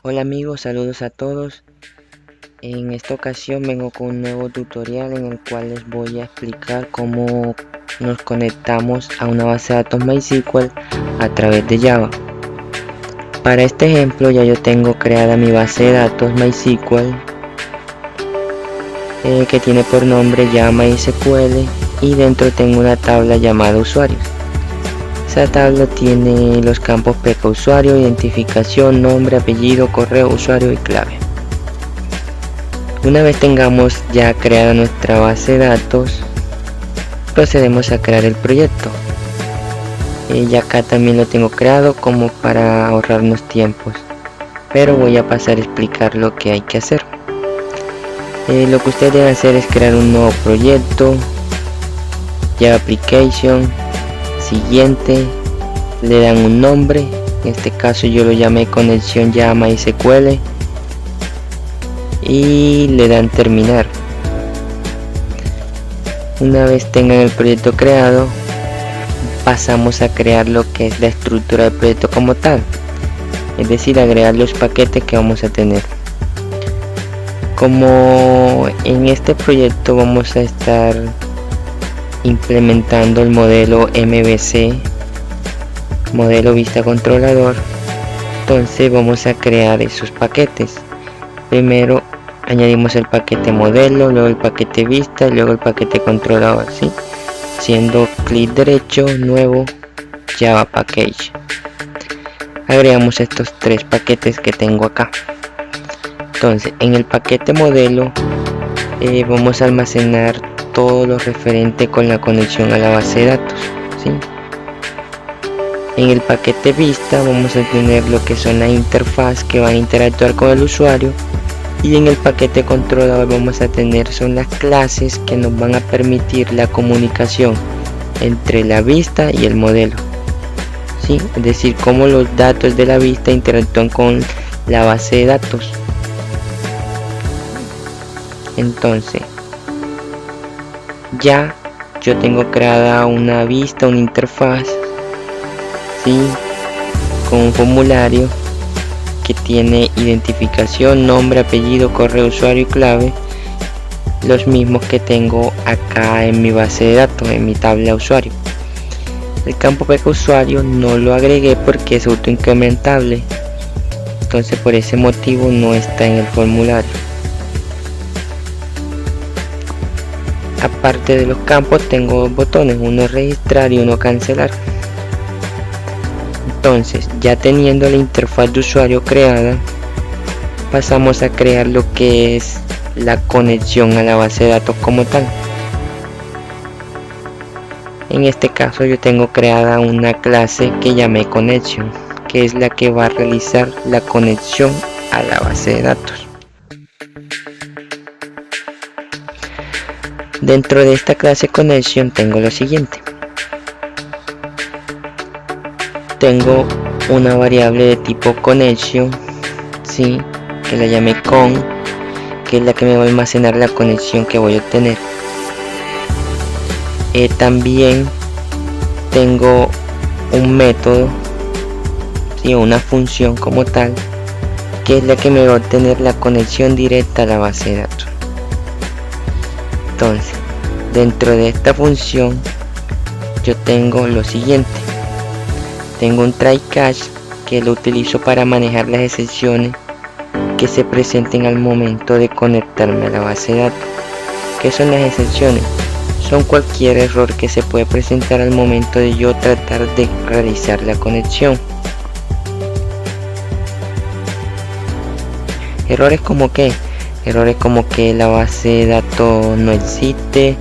Hola amigos, saludos a todos. En esta ocasión vengo con un nuevo tutorial en el cual les voy a explicar cómo nos conectamos a una base de datos MySQL a través de Java. Para este ejemplo ya yo tengo creada mi base de datos MySQL que tiene por nombre Java MySQL y dentro tengo una tabla llamada usuarios. Esa tabla tiene los campos PK usuario, identificación, nombre, apellido, correo, usuario y clave. Una vez tengamos ya creada nuestra base de datos, procedemos a crear el proyecto. Ya acá también lo tengo creado como para ahorrarnos tiempos, pero voy a pasar a explicar lo que hay que hacer. Lo que ustedes deben hacer es crear un nuevo proyecto, Java Application, siguiente, le dan un nombre, en este caso yo lo llamé conexión Java MySQL y le dan terminar. Una vez tengan el proyecto creado, pasamos a crear lo que es la estructura del proyecto como tal, es decir, agregar los paquetes que vamos a tener. Como en este proyecto vamos a estar implementando el modelo MVC, modelo vista controlador, entonces vamos a crear esos paquetes. Primero añadimos el paquete modelo, luego el paquete vista y luego el paquete controlador, ¿sí? Haciendo clic derecho, nuevo, Java Package. Agregamos estos tres paquetes que tengo acá. Entonces en el paquete modelo vamos a almacenar todo lo referente con la conexión a la base de datos, ¿sí? En el paquete vista vamos a tener lo que son las interfaz que van a interactuar con el usuario, y en el paquete controlador vamos a tener son las clases que nos van a permitir la comunicación entre la vista y el modelo, ¿sí? Es decir, cómo los datos de la vista interactúan con la base de datos. Entonces ya yo tengo creada una vista, una interfaz, ¿sí? Con un formulario que tiene identificación, nombre, apellido, correo, usuario y clave, los mismos que tengo acá en mi base de datos, en mi tabla usuario. El campo PK usuario no lo agregué porque es autoincrementable, entonces por ese motivo no está en el formulario. Aparte de los campos tengo dos botones, uno registrar y uno cancelar. Entonces ya teniendo la interfaz de usuario creada, pasamos a crear lo que es la conexión a la base de datos como tal. En este caso yo tengo creada una clase que llamé connection, que es la que va a realizar la conexión a la base de datos. Dentro de esta clase connection tengo lo siguiente. Tengo una variable de tipo connection, ¿sí? Que la llamé con, que es la que me va a almacenar la conexión que voy a obtener. También tengo un método, ¿sí? Una función como tal, que es la que me va a obtener la conexión directa a la base de datos. Entonces dentro de esta función yo tengo lo siguiente. Tengo un try catch que lo utilizo para manejar las excepciones que se presenten al momento de conectarme a la base de datos. ¿Qué son las excepciones? Son cualquier error que se puede presentar al momento de yo tratar de realizar la conexión. Errores como que la base de datos no existe,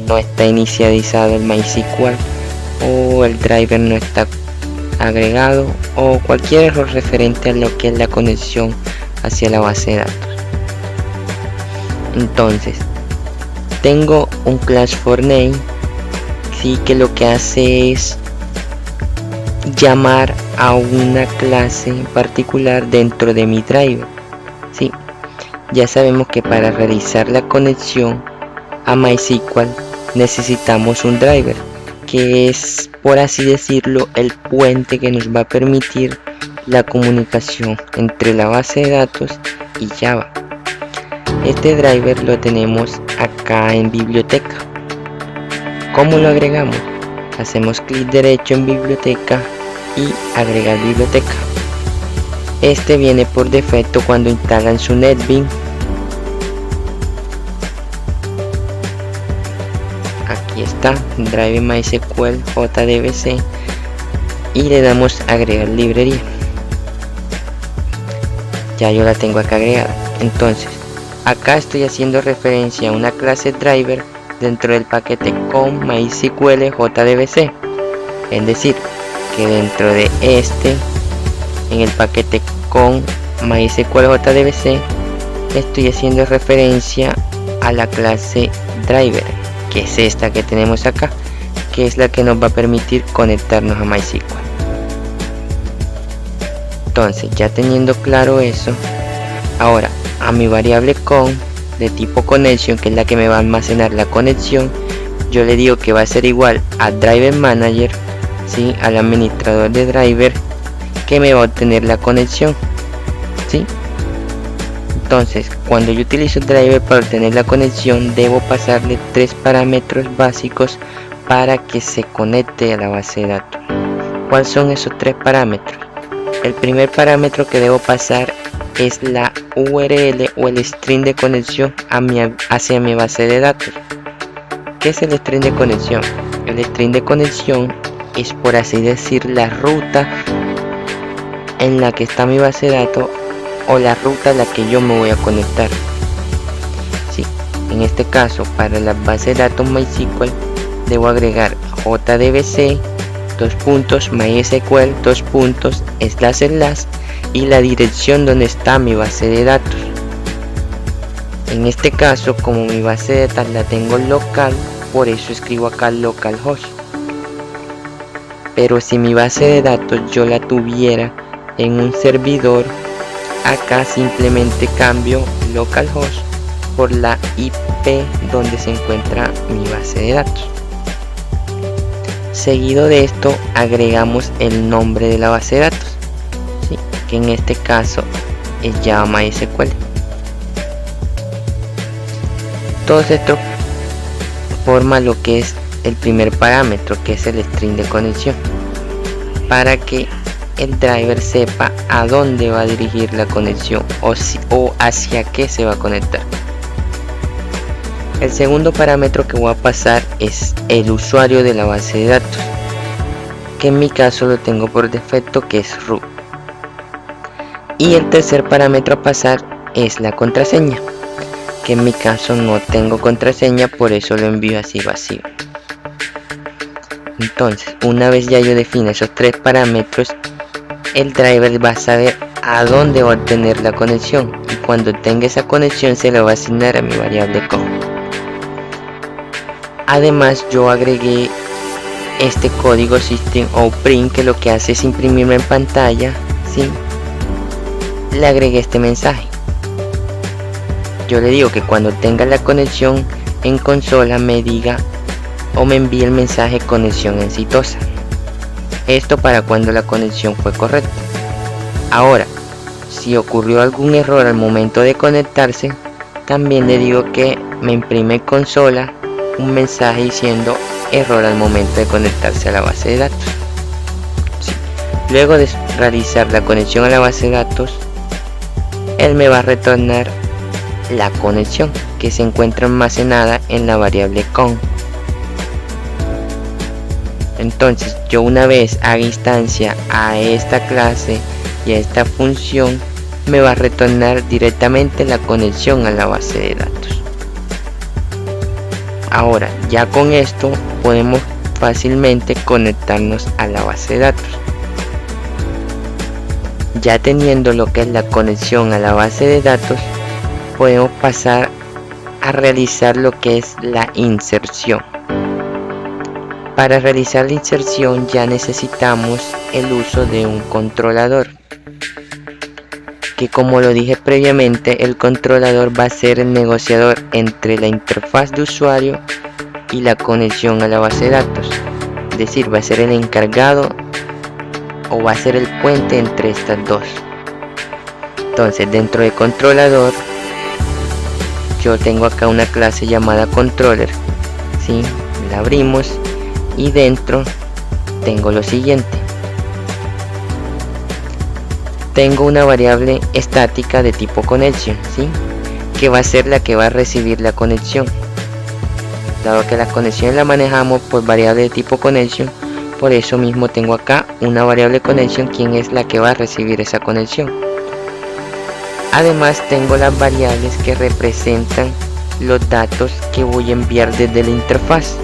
no está inicializado el MySQL, o el driver no está agregado, o cualquier error referente a lo que es la conexión hacia la base de datos. Entonces tengo un class for name, sí, que lo que hace es llamar a una clase en particular dentro de mi driver, ¿sí? Ya sabemos que para realizar la conexión a MySQL necesitamos un driver, que es, por así decirlo, el puente que nos va a permitir la comunicación entre la base de datos y Java. Este driver lo tenemos acá en biblioteca. ¿Cómo lo agregamos? Hacemos clic derecho en biblioteca y agregar biblioteca. Este viene por defecto cuando instalan su NetBeans. Aquí está, Driver MySQL JDBC, y le damos agregar librería. Ya yo la tengo acá agregada. Entonces acá estoy haciendo referencia a una clase driver dentro del paquete con MySQL JDBC, es decir, que dentro de en el paquete con MySQL JDBC estoy haciendo referencia a la clase driver, que es esta que tenemos acá, que es la que nos va a permitir conectarnos a MySQL. Entonces, ya teniendo claro eso, ahora a mi variable con de tipo connection, que es la que me va a almacenar la conexión, yo le digo que va a ser igual a driver manager, ¿sí? Al administrador de driver que me va a obtener la conexión, ¿sí? Entonces, cuando yo utilizo driver para obtener la conexión, debo pasarle 3 parámetros básicos para que se conecte a la base de datos. ¿Cuáles son esos 3 parámetros? El primer parámetro que debo pasar es la URL o el string de conexión hacia mi base de datos. ¿Qué es el string de conexión? El string de conexión es, por así decir, la ruta en la que está mi base de datos o la ruta a la que yo me voy a conectar. Sí, en este caso, para la base de datos MySQL debo agregar JDBC MySQL / y la dirección donde está mi base de datos. En este caso, como mi base de datos la tengo local, por eso escribo acá localhost. Pero si mi base de datos yo la tuviera en un servidor, acá simplemente cambio localhost por la IP donde se encuentra mi base de datos. Seguido de esto agregamos el nombre de la base de datos, ¿sí? Que en este caso es Java MySQL. Todo esto forma lo que es el primer parámetro, que es el string de conexión, para que el driver sepa a dónde va a dirigir la conexión o hacia qué se va a conectar. El segundo parámetro que voy a pasar es el usuario de la base de datos, que en mi caso lo tengo por defecto, que es root. Y el tercer parámetro a pasar es la contraseña, que en mi caso no tengo contraseña, por eso lo envío así vacío. Entonces, una vez ya yo defino esos 3 parámetros, el driver va a saber a dónde va a obtener la conexión, y cuando tenga esa conexión se la va a asignar a mi variable con. Además, yo agregué este código system_out_print, que lo que hace es imprimirme en pantalla, ¿sí? Le agregué este mensaje. Yo le digo que cuando tenga la conexión en consola me diga o me envíe el mensaje conexión exitosa. Esto para cuando la conexión fue correcta. Ahora, si ocurrió algún error al momento de conectarse, también le digo que me imprime en consola un mensaje diciendo error al momento de conectarse a la base de datos. Sí. Luego de realizar la conexión a la base de datos, él me va a retornar la conexión, que se encuentra almacenada en la variable con. Entonces, yo una vez haga instancia a esta clase y a esta función, me va a retornar directamente la conexión a la base de datos. Ahora, ya con esto podemos fácilmente conectarnos a la base de datos. Ya teniendo lo que es la conexión a la base de datos, podemos pasar a realizar lo que es la inserción. Para realizar la inserción ya necesitamos el uso de un controlador, que, como lo dije previamente, el controlador va a ser el negociador entre la interfaz de usuario y la conexión a la base de datos. Es decir, va a ser el encargado o va a ser el puente entre estas dos. Entonces dentro de controlador yo tengo acá una clase llamada controller, ¿sí? La abrimos y dentro tengo lo siguiente. Tengo una variable estática de tipo connection, ¿sí? Que va a ser la que va a recibir la conexión. Dado que la conexión la manejamos por variable de tipo connection, por eso mismo tengo acá una variable connection, quien es la que va a recibir esa conexión. Además tengo las variables que representan los datos que voy a enviar desde la interfaz.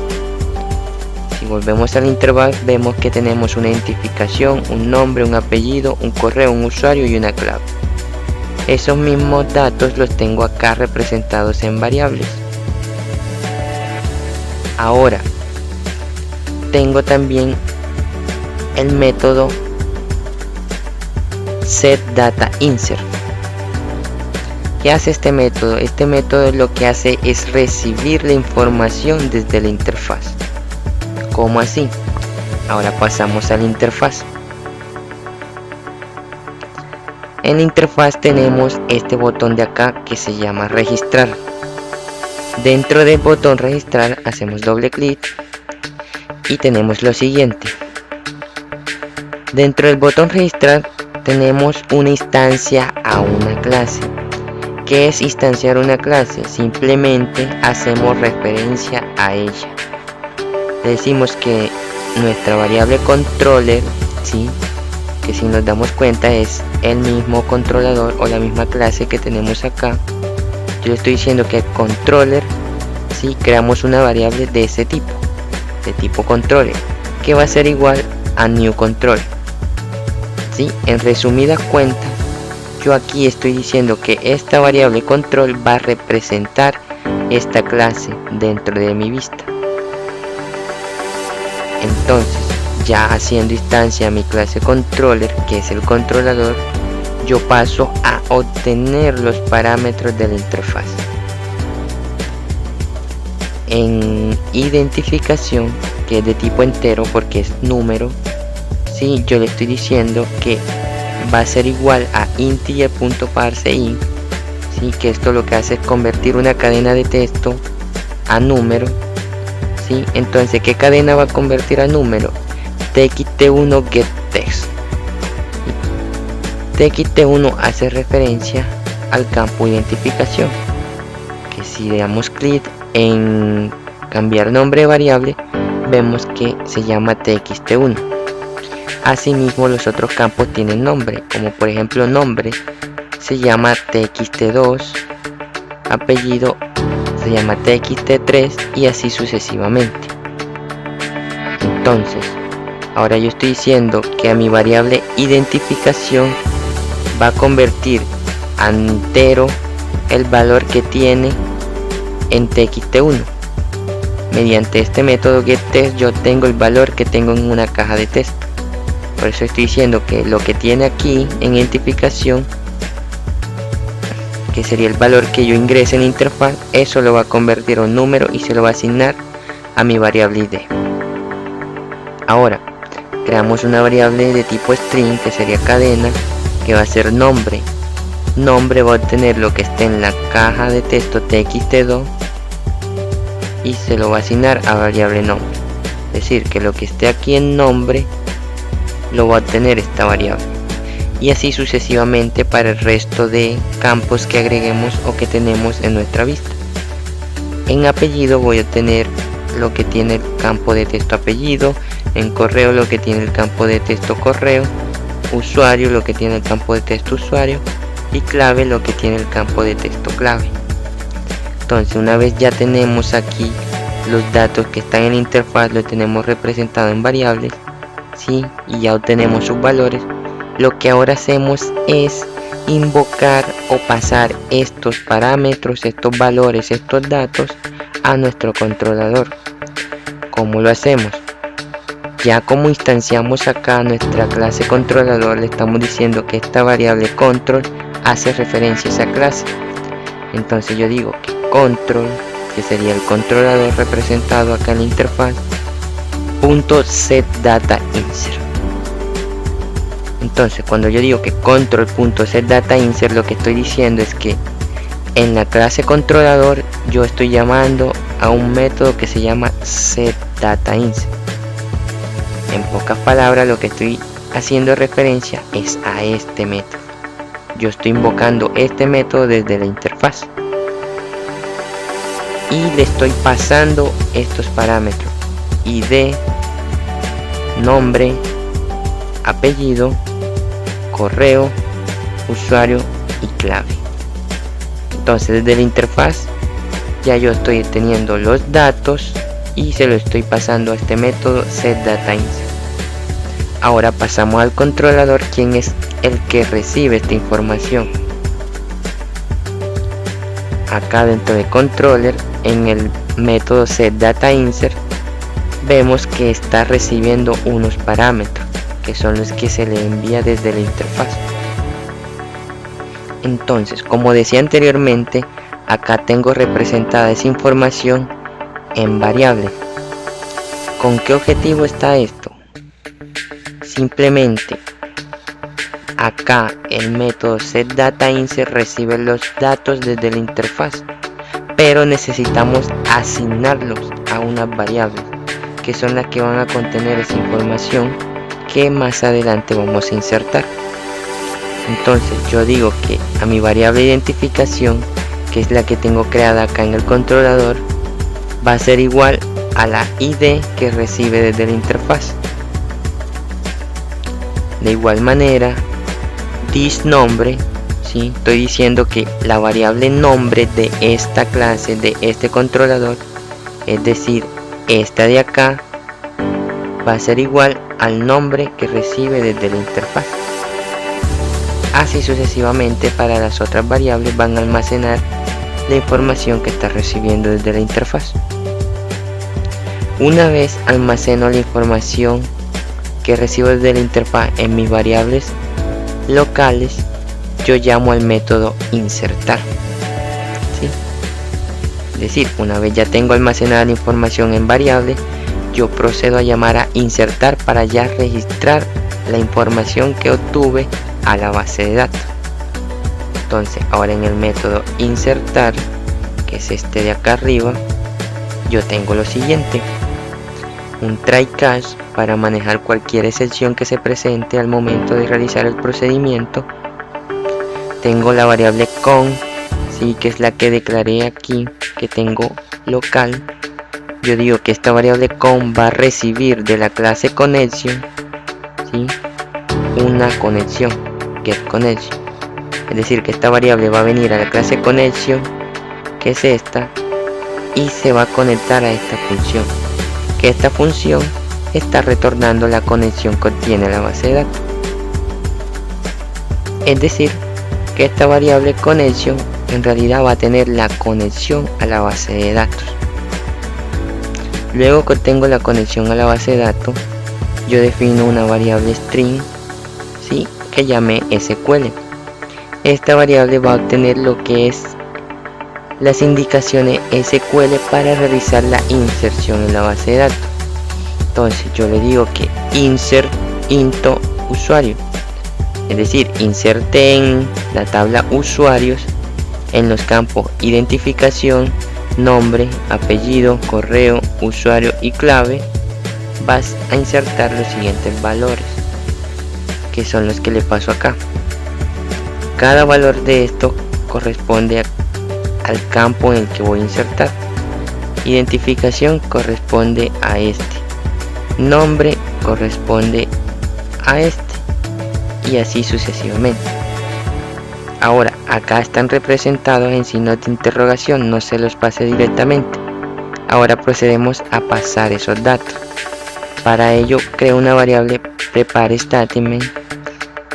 Si volvemos a la interfaz, vemos que tenemos una identificación, un nombre, un apellido, un correo, un usuario y una clave. Esos mismos datos los tengo acá representados en variables. Ahora tengo también el método setDataInsert. ¿Qué hace este método? Este método lo que hace es recibir la información desde la interfaz. ¿Cómo así? Ahora pasamos a la interfaz. En la interfaz tenemos este botón de acá que se llama registrar. Dentro del botón registrar hacemos doble clic y tenemos lo siguiente. Dentro del botón registrar tenemos una instancia a una clase. ¿Qué es instanciar una clase? Simplemente hacemos referencia a ella. Decimos que nuestra variable controller, ¿sí? Que si nos damos cuenta es el mismo controlador o la misma clase que tenemos acá. Yo le estoy diciendo que controller, ¿sí? Creamos una variable de ese tipo, de tipo controller, que va a ser igual a new controller, ¿sí? En resumidas cuentas, yo aquí estoy diciendo que esta variable control va a representar esta clase dentro de mi vista. Entonces, ya haciendo instancia a mi clase controller, que es el controlador, yo paso a obtener los parámetros de la interfaz. En identificación, que es de tipo entero porque es número, ¿sí? Yo le estoy diciendo que va a ser igual a integer.parseInt, ¿sí? Que esto lo que hace es convertir una cadena de texto a número, ¿sí? Entonces, ¿qué cadena va a convertir a número? txt1 getText. txt1 hace referencia al campo identificación, que si le damos clic en cambiar nombre de variable, vemos que se llama txt1. Asimismo, los otros campos tienen nombre, como por ejemplo nombre se llama txt2, apellido se llama txt3 y así sucesivamente. Entonces, ahora yo estoy diciendo que a mi variable identificación va a convertir a entero el valor que tiene en txt1. Mediante este método getText yo tengo el valor que tengo en una caja de texto. Por eso estoy diciendo que lo que tiene aquí en identificación, que sería el valor que yo ingrese en la interfaz, eso lo va a convertir a un número y se lo va a asignar a mi variable id. Ahora creamos una variable de tipo string, que sería cadena, que va a ser nombre. Nombre va a obtener lo que esté en la caja de texto txt2 y se lo va a asignar a variable nombre. Es decir, que lo que esté aquí en nombre lo va a obtener esta variable, y así sucesivamente para el resto de campos que agreguemos o que tenemos en nuestra vista. En apellido voy a obtener lo que tiene el campo de texto apellido, en correo lo que tiene el campo de texto correo, usuario lo que tiene el campo de texto usuario y clave lo que tiene el campo de texto clave. Entonces, una vez ya tenemos aquí los datos que están en la interfaz, lo tenemos representado en variables, ¿sí? Y ya obtenemos sus valores. Lo que ahora hacemos es invocar o pasar estos parámetros, estos valores, estos datos a nuestro controlador. ¿Cómo lo hacemos? Ya como instanciamos acá nuestra clase controlador, le estamos diciendo que esta variable control hace referencia a esa clase. Entonces yo digo que control, que sería el controlador representado acá en la interfaz, .setDataInsert. Entonces cuando yo digo que control.setDataInsert, lo que estoy diciendo es que en la clase controlador yo estoy llamando a un método que se llama setDataInsert. En pocas palabras, lo que estoy haciendo referencia es a este método. Yo estoy invocando este método desde la interfaz y le estoy pasando estos parámetros: ID, nombre, apellido, correo, usuario y clave. Entonces desde la interfaz ya yo estoy teniendo los datos y se lo estoy pasando a este método setDataInsert. Ahora pasamos al controlador, quien es el que recibe esta información. Acá dentro de controller, en el método setDataInsert, vemos que está recibiendo unos parámetros que son los que se le envía desde la interfaz. Entonces, como decía anteriormente, acá tengo representada esa información en variable. ¿Con qué objetivo está esto? Simplemente acá el método setDataInsert recibe los datos desde la interfaz, pero necesitamos asignarlos a unas variables que son las que van a contener esa información que más adelante vamos a insertar. Entonces yo digo que a mi variable de identificación, que es la que tengo creada acá en el controlador, va a ser igual a la ID que recibe desde la interfaz. De igual manera, thisNombre, ¿sí? Estoy diciendo que la variable nombre de esta clase, de este controlador, es decir, esta de acá, va a ser igual al nombre que recibe desde la interfaz. Así sucesivamente para las otras variables van a almacenar la información que está recibiendo desde la interfaz. Una vez almaceno la información que recibo desde la interfaz en mis variables locales, yo llamo al método insertar, ¿sí? Es decir, una vez ya tengo almacenada la información en variable, yo procedo a llamar a insertar para ya registrar la información que obtuve a la base de datos. Entonces ahora en el método insertar, que es este de acá arriba, yo tengo lo siguiente: un try catch para manejar cualquier excepción que se presente al momento de realizar el procedimiento. Tengo la variable con, ¿sí? Que es la que declaré aquí, que tengo local. Yo digo que esta variable con va a recibir de la clase connection, ¿sí? Una conexión, getConnection. Es decir, que esta variable va a venir a la clase connection, que es esta, y se va a conectar a esta función, que esta función está retornando la conexión que obtiene la base de datos. Es decir, que esta variable connection en realidad va a tener la conexión a la base de datos. Luego que tengo la conexión a la base de datos, yo defino una variable string, ¿sí? Que llame SQL. Esta variable va a obtener lo que es las indicaciones SQL para realizar la inserción en la base de datos. Entonces yo le digo que insert into usuario, es decir, inserte en la tabla usuarios en los campos identificación, nombre, apellido, correo, usuario y clave. Vas a insertar los siguientes valores, que son los que le paso acá. Cada valor de esto corresponde al campo en el que voy a insertar. Identificación corresponde a este, nombre corresponde a este, y así sucesivamente. Ahora acá están representados en signos de interrogación, no se los pase directamente. Ahora procedemos a pasar esos datos. Para ello creo una variable prepareStatement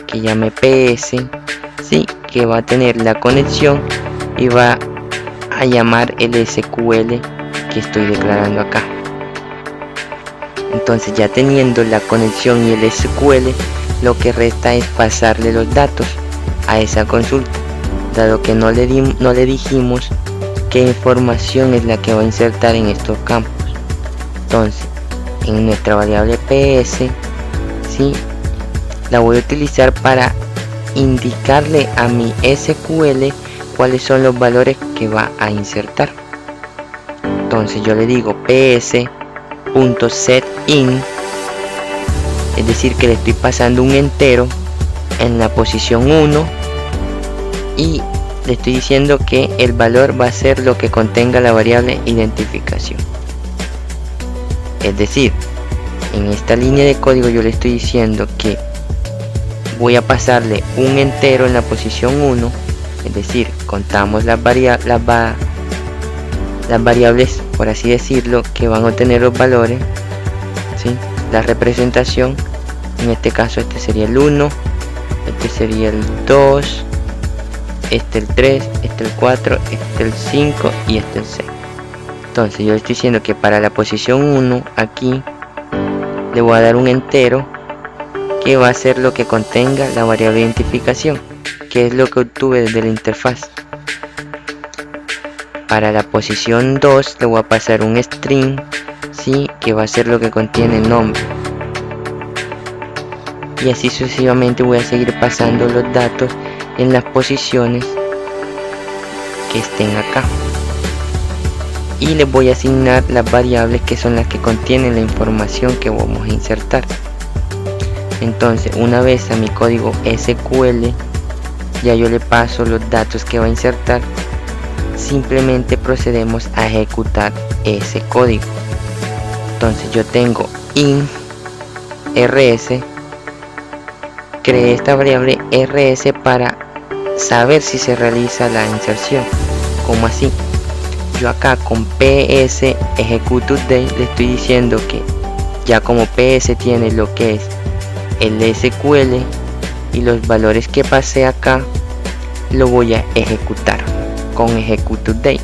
que llame ps, sí, que va a tener la conexión y va a llamar el SQL que estoy declarando acá. Entonces, ya teniendo la conexión y el SQL, lo que resta es pasarle los datos a esa consulta, dado que no le dijimos qué información es la que va a insertar en estos campos. Entonces, en nuestra variable ps, ¿sí? la voy a utilizar para indicarle a mi SQL cuáles son los valores que va a insertar. Entonces yo le digo ps.setIn, es decir que le estoy pasando un entero en la posición 1 y le estoy diciendo que el valor va a ser lo que contenga la variable identificación. Es decir, en esta línea de código yo le estoy diciendo que voy a pasarle un entero en la posición 1, es decir, contamos las variables, por así decirlo, que van a obtener los valores, ¿sí? La representación, en este caso este sería el 1, este sería el 2, este el 3, este el 4, este el 5 y este el 6. Entonces yo le estoy diciendo que para la posición 1 aquí le voy a dar un entero que va a ser lo que contenga la variable identificación, que es lo que obtuve desde la interfaz. Para la posición 2 le voy a pasar un string, ¿sí? Que va a ser lo que contiene el nombre. Y así sucesivamente voy a seguir pasando los datos en las posiciones que estén acá. Y les voy a asignar las variables que son las que contienen la información que vamos a insertar. Entonces, una vez a mi código SQL ya yo le paso los datos que va a insertar, simplemente procedemos a ejecutar ese código. Entonces yo tengo in rs, creé esta variable rs para saber si se realiza la inserción. ¿Cómo así? Yo acá con ps execute_update le estoy diciendo que ya como ps tiene lo que es el SQL y los valores que pasé acá, lo voy a ejecutar con execute_update.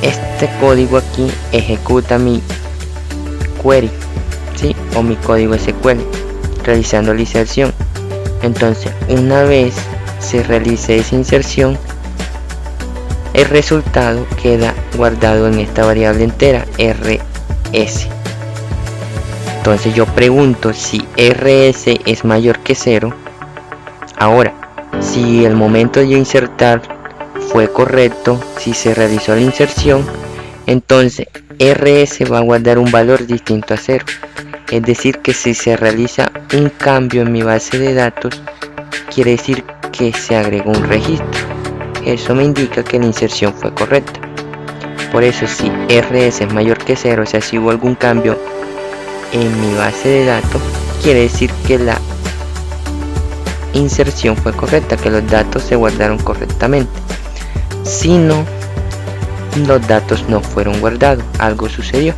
Este código aquí ejecuta mi query, ¿sí? O mi código SQL realizando la inserción. Entonces una vez se realice esa inserción, el resultado queda guardado en esta variable entera rs. Entonces yo pregunto si rs es mayor que 0. Ahora, si el momento de insertar fue correcto, si se realizó la inserción, entonces rs va a guardar un valor distinto a 0. Es decir que si se realiza un cambio en mi base de datos, quiere decir que se agregó un registro. Eso me indica que la inserción fue correcta. Por eso si rs es mayor que 0, o sea, si hubo algún cambio en mi base de datos, quiere decir que la inserción fue correcta, que los datos se guardaron correctamente. Si no, los datos no fueron guardados, algo sucedió.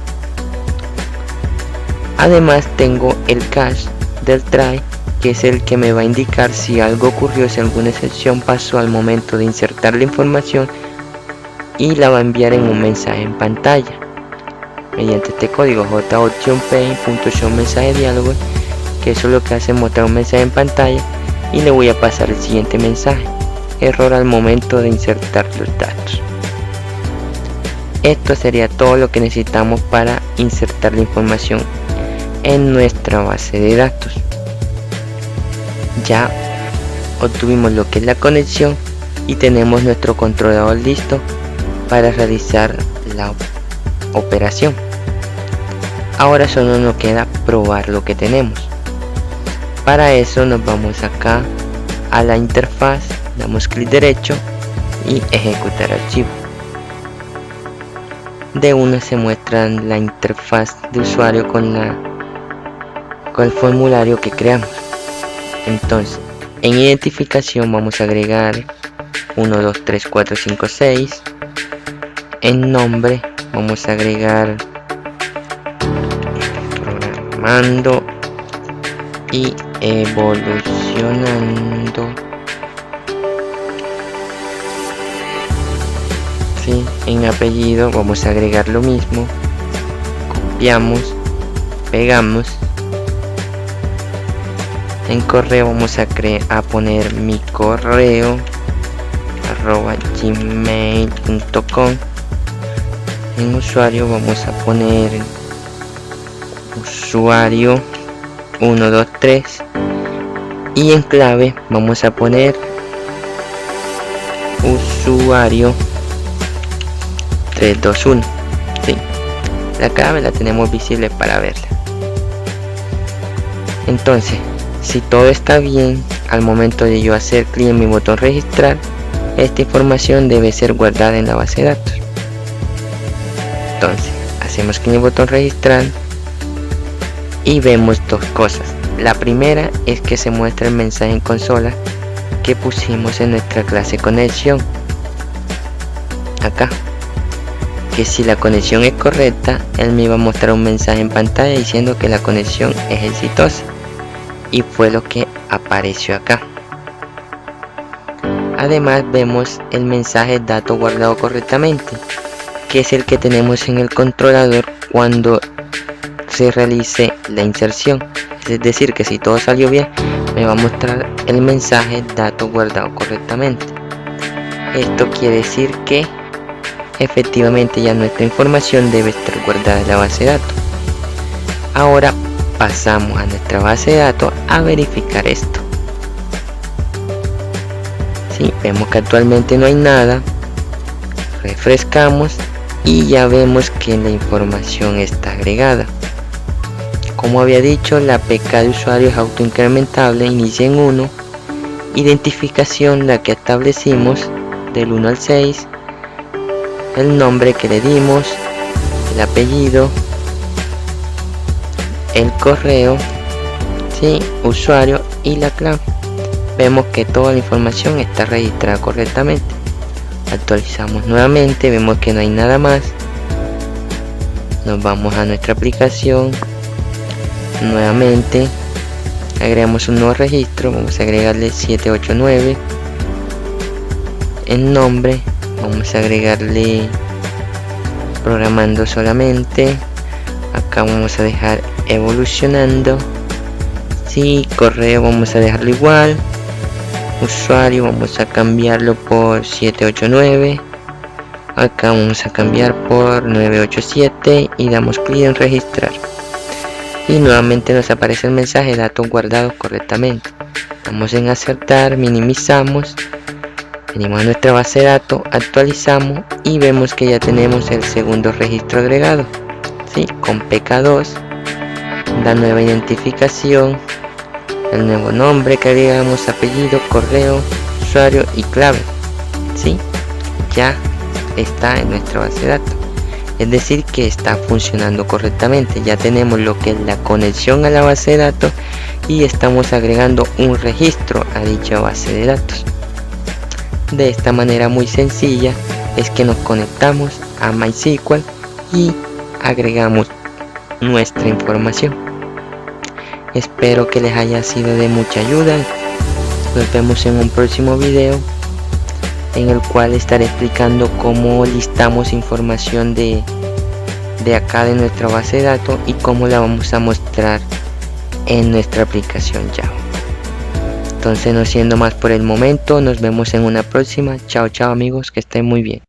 Además tengo el cache del try, que es el que me va a indicar si algo ocurrió, si alguna excepción pasó al momento de insertar la información, y la va a enviar en un mensaje en pantalla mediante este código joptionpay.showMensajeDiálogo, que eso es lo que hace, mostrar un mensaje en pantalla, y le voy a pasar el siguiente mensaje: error al momento de insertar los datos. Esto sería todo lo que necesitamos para insertar la información en nuestra base de datos. Ya obtuvimos lo que es la conexión y tenemos nuestro controlador listo para realizar la operación. Ahora solo nos queda probar lo que tenemos. Para eso nos vamos acá a la interfaz, damos clic derecho y ejecutar archivo. De una se muestra la interfaz de usuario con el formulario que creamos. Entonces, en identificación vamos a agregar 1, 2, 3, 4, 5, 6. En nombre vamos a agregar programando y evolucionando. ¿Sí? En apellido vamos a agregar lo mismo, copiamos, pegamos. En correo vamos a poner mi correo @gmail.com. En usuario vamos a poner usuario 1, 2, 3 y en clave vamos a poner usuario 321. ¿sí? La clave la tenemos visible para verla. Entonces, si todo está bien, al momento de yo hacer clic en mi botón registrar, esta información debe ser guardada en la base de datos. Entonces, hacemos clic en el botón registrar y vemos dos cosas. La primera es que se muestra el mensaje en consola que pusimos en nuestra clase conexión. Acá. Que si la conexión es correcta, él me iba a mostrar un mensaje en pantalla diciendo que la conexión es exitosa. Y fue lo que apareció acá. Además vemos el mensaje dato guardado correctamente, que es el que tenemos en el controlador cuando se realice la inserción. Es decir, que si todo salió bien, me va a mostrar el mensaje dato guardado correctamente. Esto quiere decir que efectivamente ya nuestra información debe estar guardada en la base de datos. Ahora pasamos a nuestra base de datos a verificar esto. Sí, vemos que actualmente no hay nada. Refrescamos y ya vemos que la información está agregada. Como había dicho, la APK de usuario es autoincrementable, inicia en 1, identificación la que establecimos del 1 al 6, el nombre que le dimos, el apellido, el correo, ¿sí? Usuario y la clave. Vemos que toda la información está registrada correctamente. Actualizamos nuevamente, vemos que no hay nada más. Nos vamos a nuestra aplicación. Nuevamente agregamos un nuevo registro, vamos a agregarle 789. El nombre, vamos a agregarle programando solamente. Acá vamos a dejar evolucionando. Sí, correo vamos a dejarlo igual. Usuario vamos a cambiarlo por 789. Acá vamos a cambiar por 987 y damos clic en registrar. Y nuevamente nos aparece el mensaje datos guardados correctamente. Damos en aceptar, minimizamos, venimos a nuestra base de datos, actualizamos y vemos que ya tenemos el segundo registro agregado, ¿sí? Con PK2, la nueva identificación, el nuevo nombre que agregamos, apellido, correo, usuario y clave, ¿sí? Ya está en nuestra base de datos. Es decir, que está funcionando correctamente. Ya tenemos lo que es la conexión a la base de datos y estamos agregando un registro a dicha base de datos. De esta manera muy sencilla es que nos conectamos a MySQL y agregamos nuestra información. Espero que les haya sido de mucha ayuda. Nos vemos en un próximo video en el cual estaré explicando cómo listamos información de acá de nuestra base de datos y cómo la vamos a mostrar en nuestra aplicación Java. Entonces, no siendo más por el momento, nos vemos en una próxima. Chao amigos, que estén muy bien.